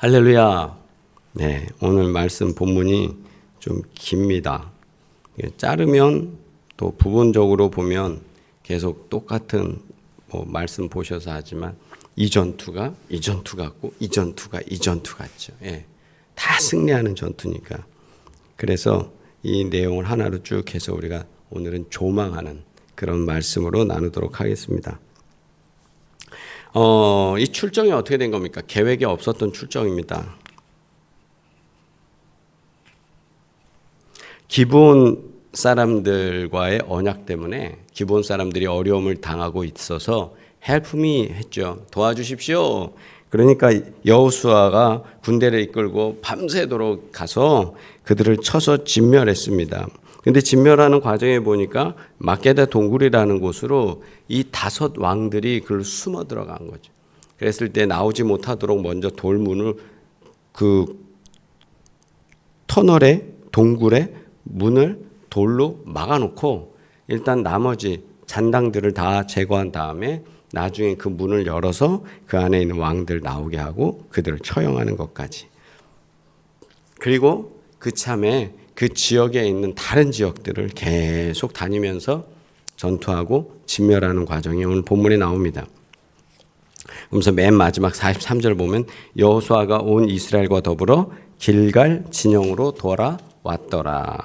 할렐루야. 네, 오늘 말씀 본문이 좀 깁니다. 자르면 또 부분적으로 보면 계속 똑같은 말씀 보셔서 하지만 이 전투가 같고 이 전투 같죠. 예, 다 승리하는 전투니까. 그래서 이 내용을 하나로 쭉 해서 우리가 오늘은 조망하는 그런 말씀으로 나누도록 하겠습니다. 이 출정이 어떻게 된 겁니까? 계획에 없었던 출정입니다. 기브온 사람들과의 언약 때문에 기브온 사람들이 어려움을 당하고 있어서 help me 했죠. 도와주십시오. 그러니까 여호수아가 군대를 이끌고 밤새도록 가서 그들을 쳐서 진멸했습니다. 근데 진멸하는 과정에 보니까 막게다 동굴이라는 곳으로 이 5 왕들이 그걸 숨어 들어간 거죠. 그랬을 때 나오지 못하도록 먼저 돌문을 그 터널에 동굴에 문을 돌로 막아놓고 일단 나머지 잔당들을 다 제거한 다음에 나중에 그 문을 열어서 그 안에 있는 왕들 나오게 하고 그들을 처형하는 것까지. 그리고 그참에 그 지역에 있는 다른 지역들을 계속 다니면서 전투하고 진멸하는 과정이 오늘 본문에 나옵니다. 그러면서 맨 마지막 43절 보면 여호수아가 온 이스라엘과 더불어 길갈 진영으로 돌아왔더라.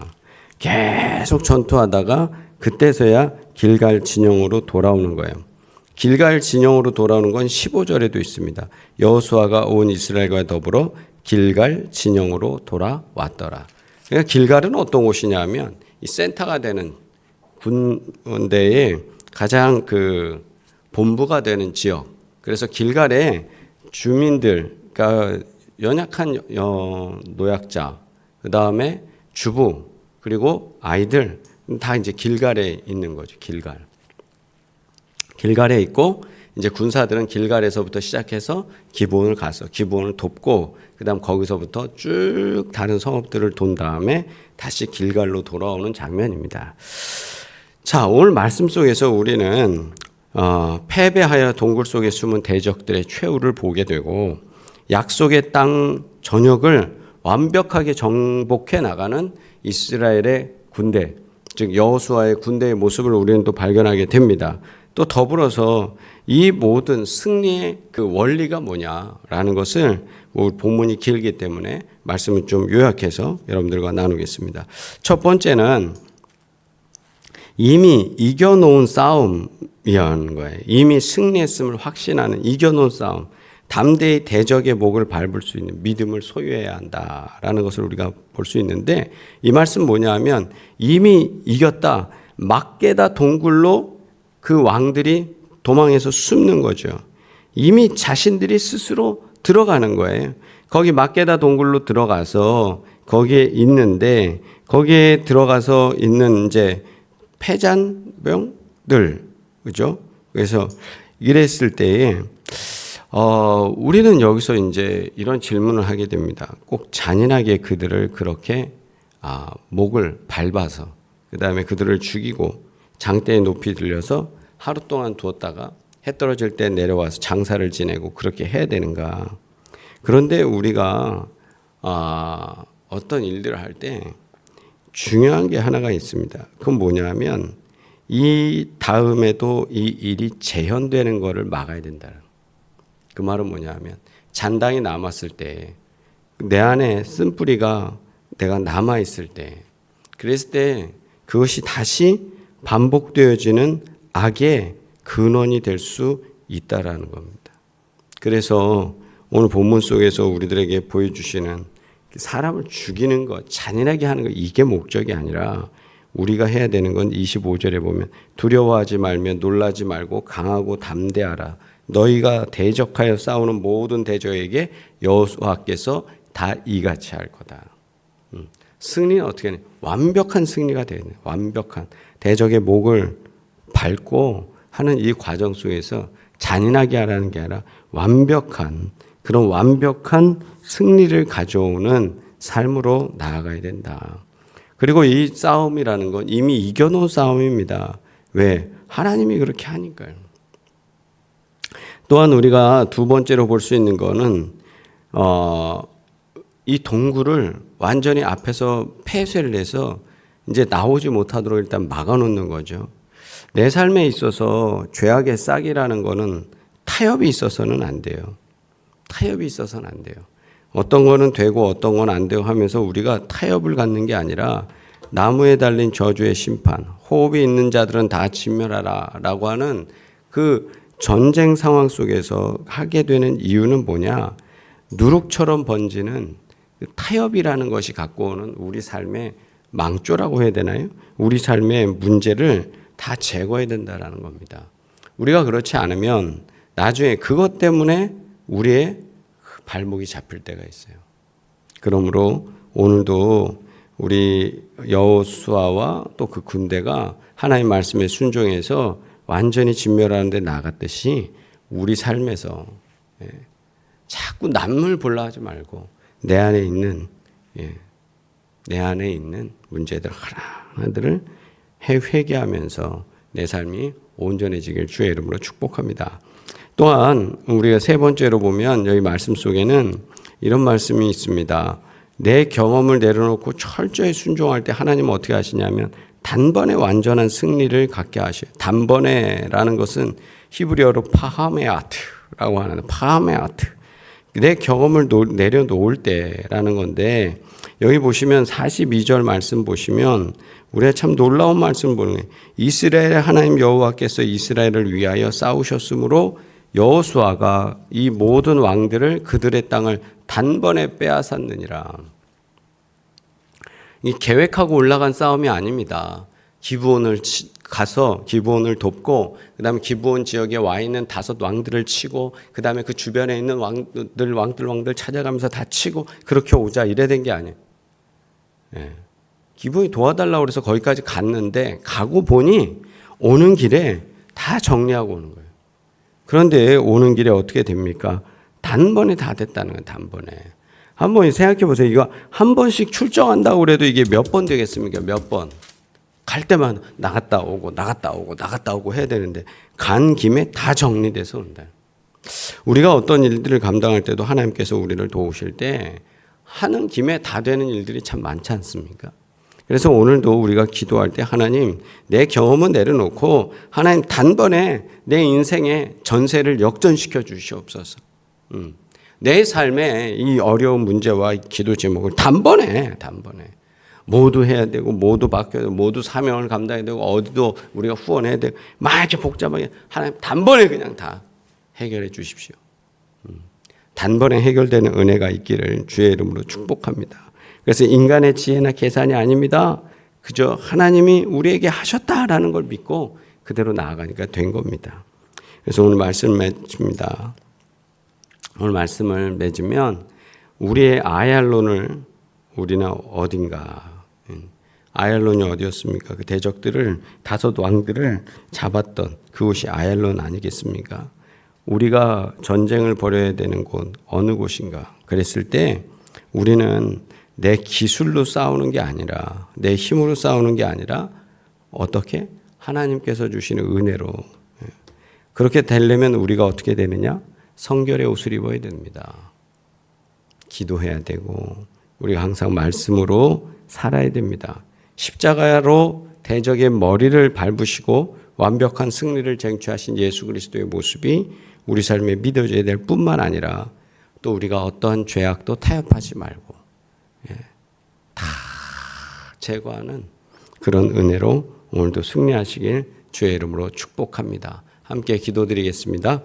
계속 전투하다가 그때서야 길갈 진영으로 돌아오는 거예요. 길갈 진영으로 돌아오는 건 15절에도 있습니다. 여호수아가 온 이스라엘과 더불어 길갈 진영으로 돌아왔더라. 그러니까 길갈은 어떤 곳이냐면 이 센터가 되는 군대의 가장 그 본부가 되는 지역. 그래서 길갈에 주민들, 그러니까 연약한 노약자, 그 다음에 주부, 그리고 아이들 다 이제 길갈에 있는 거죠. 길갈에 있고 이제 군사들은 길갈에서부터 시작해서 기브온을 가서 기브온을 돕고 그다음 거기서부터 쭉 다른 성읍들을 돈 다음에 다시 길갈로 돌아오는 장면입니다. 자, 오늘 말씀 속에서 우리는 패배하여 동굴 속에 숨은 대적들의 최후를 보게 되고 약속의 땅 전역을 완벽하게 정복해 나가는 이스라엘의 군대, 즉 여호수아의 군대의 모습을 우리는 또 발견하게 됩니다. 또 더불어서 이 모든 승리의 그 원리가 뭐냐라는 것을 본문이 길기 때문에 말씀을 좀 요약해서 여러분들과 나누겠습니다. 첫 번째는 이미 이겨놓은 싸움이라는 거예요. 이미 승리했음을 확신하는 이겨놓은 싸움. 담대히 대적의 목을 밟을 수 있는 믿음을 소유해야 한다라는 것을 우리가 볼 수 있는데 이 말씀 뭐냐 하면 이미 이겼다. 막게다 동굴로 그 왕들이 도망해서 숨는 거죠. 이미 자신들이 스스로 들어가는 거예요. 거기 막게다 동굴로 들어가서 거기에 있는데 거기에 들어가서 있는 이제 패잔병들, 그죠? 그래서 이랬을 때에 우리는 여기서 이제 이런 질문을 하게 됩니다. 꼭 잔인하게 그들을 그렇게 목을 밟아서 그 다음에 그들을 죽이고 장대에 높이 들려서 하루 동안 두었다가 해 떨어질 때 내려와서 장사를 지내고 그렇게 해야 되는가? 그런데 우리가 어떤 일들을 할 때 중요한 게 하나가 있습니다. 그건 뭐냐면 이 다음에도 이 일이 재현되는 것을 막아야 된다. 그 말은 뭐냐면 잔당이 남았을 때 내 안에 쓴뿌리가 내가 남아있을 때 그랬을 때 그것이 다시 반복되어지는 악의 근원이 될 수 있다라는 겁니다. 그래서 오늘 본문 속에서 우리들에게 보여주시는 사람을 죽이는 것, 잔인하게 하는 것 이게 목적이 아니라 우리가 해야 되는 건 25절에 보면 두려워하지 말며 놀라지 말고 강하고 담대하라. 너희가 대적하여 싸우는 모든 대적에게 여호수아께서 다 이같이 할 거다. 승리는 어떻게 하냐? 완벽한 승리가 되는 완벽한 대적의 목을 밟고 하는 이 과정 속에서 잔인하게 하라는 게 아니라 완벽한 그런 완벽한 승리를 가져오는 삶으로 나아가야 된다. 그리고 이 싸움이라는 건 이미 이겨놓은 싸움입니다. 왜? 하나님이 그렇게 하니까요. 또한 우리가 두 번째로 볼 수 있는 거는 이 동굴을 완전히 앞에서 폐쇄를 해서 이제 나오지 못하도록 일단 막아놓는 거죠. 내 삶에 있어서 죄악의 싹이라는 거는 타협이 있어서는 안 돼요. 타협이 있어서는 안 돼요. 어떤 거는 되고 어떤 건 안 되고 하면서 우리가 타협을 갖는 게 아니라 나무에 달린 저주의 심판, 호흡이 있는 자들은 다 진멸하라 라고 하는 그 전쟁 상황 속에서 하게 되는 이유는 뭐냐? 누룩처럼 번지는 타협이라는 것이 갖고 오는 우리 삶의 망조라고 해야 되나요? 우리 삶의 문제를 다 제거해야 된다는 겁니다. 우리가 그렇지 않으면 나중에 그것 때문에 우리의 발목이 잡힐 때가 있어요. 그러므로 오늘도 우리 여호수아와 또 그 군대가 하나님의 말씀에 순종해서 완전히 진멸하는 데 나갔듯이 우리 삶에서 자꾸 남을 보려 하지 말고 내 안에 있는 문제들 하나하나들을 회개하면서 내 삶이 온전해지길 주의 이름으로 축복합니다. 또한 우리가 세 번째로 보면 여기 말씀 속에는 이런 말씀이 있습니다. 내 경험을 내려놓고 철저히 순종할 때 하나님은 어떻게 하시냐면 단번에 완전한 승리를 갖게 하셔요. 단번에라는 것은 히브리어로 파하메아트라고 하는 파하메아트. 내 경험을 내려놓을 때라는 건데 여기 보시면 42절 말씀 보시면 우리가 참 놀라운 말씀 보는 거예요. 이스라엘의 하나님 여호와께서 이스라엘을 위하여 싸우셨으므로 여호수아가 이 모든 왕들을 그들의 땅을 단번에 빼앗았느니라. 이 계획하고 올라간 싸움이 아닙니다. 기브온을 가서 기브온을 돕고 그다음에 기브온 지역에 와 있는 5 왕들을 치고 그다음에 그 주변에 있는 왕들 찾아가면서 다 치고 그렇게 오자 이래 된 게 아니에요. 기브온이 도와달라고 그래서 거기까지 갔는데 가고 보니 오는 길에 다 정리하고 오는 거예요. 그런데 오는 길에 어떻게 됩니까? 단번에 다 됐다는 거예요. 단번에. 한번 생각해 보세요. 이거 한 번씩 출정한다고 그래도 이게 몇 번 되겠습니까? 몇 번. 갈 때만 나갔다 오고 해야 되는데 간 김에 다 정리돼서 온다. 우리가 어떤 일들을 감당할 때도 하나님께서 우리를 도우실 때 하는 김에 다 되는 일들이 참 많지 않습니까? 그래서 오늘도 우리가 기도할 때 하나님 내 경험은 내려놓고 하나님 단번에 내 인생의 전세를 역전시켜 주시옵소서. 내 삶의 이 어려운 문제와 기도 제목을 단번에 모두 해야 되고 모두 바뀌어야 되고 모두 사명을 감당해야 되고 어디도 우리가 후원해야 되고 막 이렇게 복잡하게 하나님 단번에 그냥 다 해결해 주십시오. 단번에 해결되는 은혜가 있기를 주의 이름으로 축복합니다. 그래서 인간의 지혜나 계산이 아닙니다. 그저 하나님이 우리에게 하셨다라는 걸 믿고 그대로 나아가니까 된 겁니다. 그래서 오늘 말씀을 맺습니다. 오늘 말씀을 맺으면 우리의 아얄론을 우리는 어딘가 아얄론이 어디였습니까? 그 대적들을 5 왕들을 잡았던 그곳이 아얄론 아니겠습니까? 우리가 전쟁을 벌여야 되는 곳 어느 곳인가? 그랬을 때 우리는 내 기술로 싸우는 게 아니라 내 힘으로 싸우는 게 아니라 어떻게? 하나님께서 주시는 은혜로 그렇게 되려면 우리가 어떻게 되느냐? 성결의 옷을 입어야 됩니다. 기도해야 되고 우리가 항상 말씀으로 살아야 됩니다. 십자가로 대적의 머리를 밟으시고 완벽한 승리를 쟁취하신 예수 그리스도의 모습이 우리 삶에 믿어져야 될 뿐만 아니라 또 우리가 어떠한 죄악도 타협하지 말고 다 제거하는 그런 은혜로 오늘도 승리하시길 주의 이름으로 축복합니다. 함께 기도드리겠습니다.